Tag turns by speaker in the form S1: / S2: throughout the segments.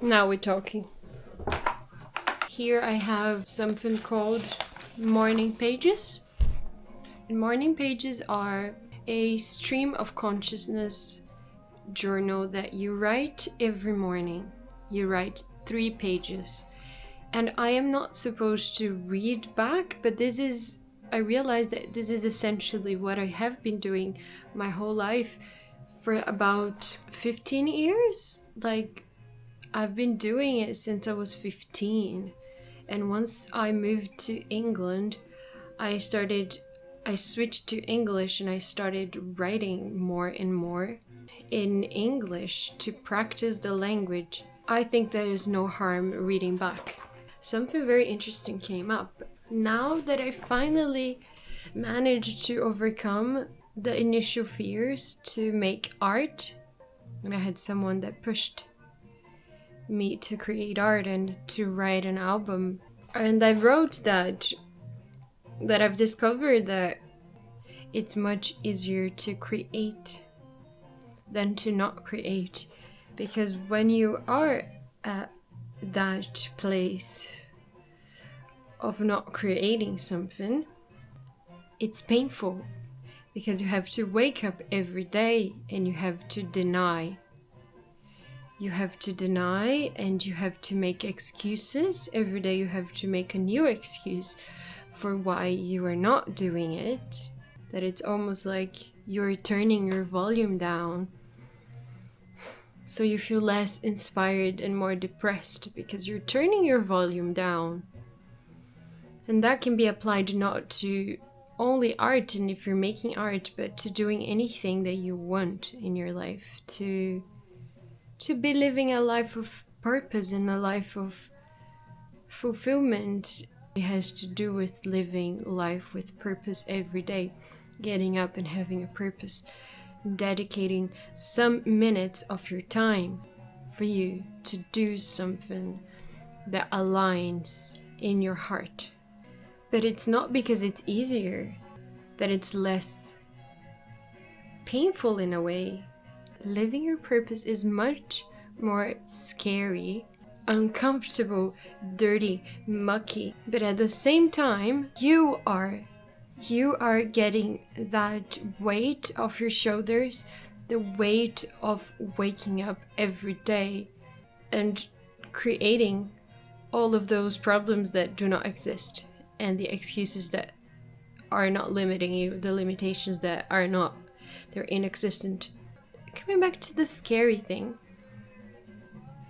S1: Now we're talking. Here I have something called morning pages. And morning pages are a stream of consciousness journal that you write every morning. You write 3 pages. And I am not supposed to read back, but I realized that this is essentially what I have been doing my whole life for about 15 years. Like, I've been doing it since I was 15. And once I moved to England, I switched to English and I started writing more and more in English to practice the language. I think there is no harm reading back. Something very interesting came up. Now that I finally managed to overcome the initial fears to make art, and I had someone that pushed me to create art and to write an album, and I wrote that I've discovered that it's much easier to create than to not create, because when you are at that place of not creating something, it's painful because you have to wake up every day and you have to deny. You have to deny and you have to make excuses. Every day you have to make a new excuse for why you are not doing it. That it's almost like you're turning your volume down, so you feel less inspired and more depressed because you're turning your volume down. And that can be applied not to only art and if you're making art, but to doing anything that you want in your life, to be living a life of purpose and a life of fulfillment. It has to do with living life with purpose every day, getting up and having a purpose, dedicating some minutes of your time for you to do something that aligns in your heart. But it's not because it's easier that it's less painful in a way. Living your purpose is much more scary, uncomfortable, dirty, mucky. But at the same time, you are getting that weight off your shoulders, the weight of waking up every day and creating all of those problems that do not exist, and the excuses that are not limiting you, the limitations that are not, they're inexistent. Coming back to the scary thing,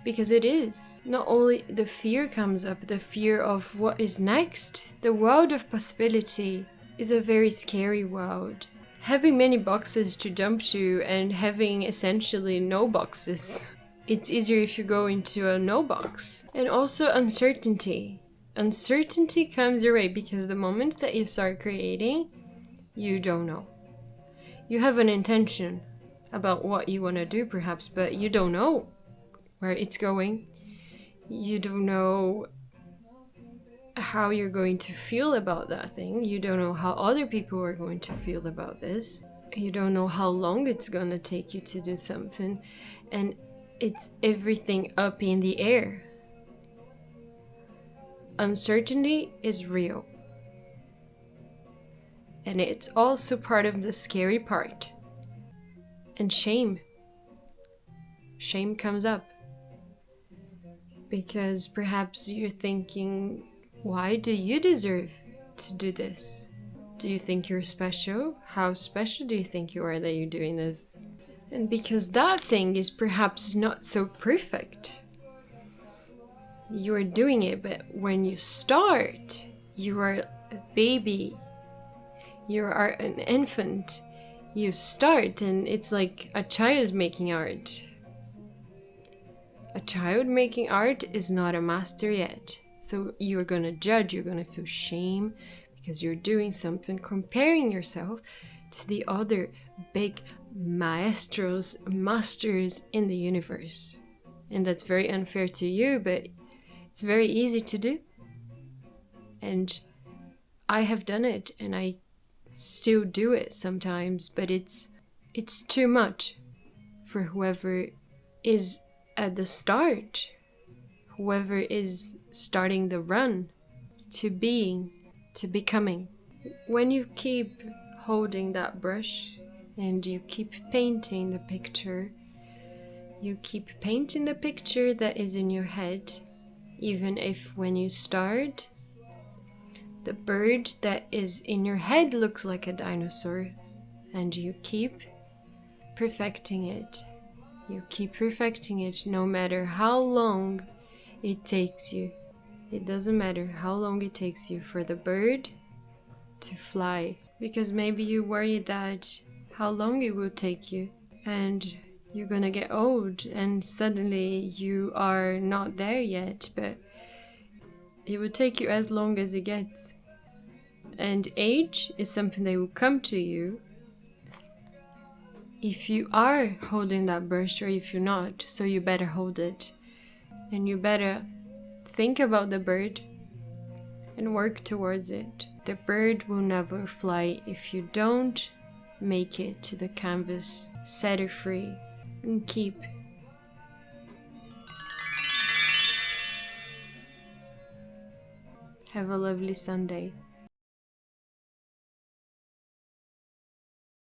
S1: because it is. Not only the fear comes up, the fear of what is next. The world of possibility is a very scary world. Having many boxes to jump to and having essentially no boxes. It's easier if you go into a no box. And also uncertainty. Uncertainty comes your way because the moment that you start creating, you don't know. You have an intention about what you want to do perhaps, but you don't know where it's going. You don't know how you're going to feel about that thing. You don't know how other people are going to feel about this. You don't know how long it's gonna take you to do something, and it's everything up in the air. Uncertainty is real, and it's also part of the scary part. And shame comes up because perhaps you're thinking, why do you deserve to do this? Do you think you're special? How special do you think you are that you're doing this? And because that thing is perhaps not so perfect, you are doing it, but when you start, you are a baby, you are an infant, you start and it's like a child making art. A child making art is not a master yet. So you're gonna judge, you're gonna feel shame because you're doing something, comparing yourself to the other big masters in the universe. And that's very unfair to you, but it's very easy to do. And I have done it, and I still do it sometimes, but it's too much for whoever is at the start. whoever is starting the run, to being, to becoming. When you keep holding that brush and you keep painting the picture, you keep painting the picture that is in your head, even if when you start, the bird that is in your head looks like a dinosaur, and you keep perfecting it. You keep perfecting it no matter how long it takes you. It doesn't matter how long it takes you for the bird to fly, because maybe you worry that how long it will take you, and you're gonna get old and suddenly you are not there yet, but it will take you as long as it gets. And age is something that will come to you if you are holding that brush or if you're not. So you better hold it, and you better think about the bird and work towards it. The bird will never fly if you don't make it to the canvas. Set it free and keep. Have a lovely Sunday.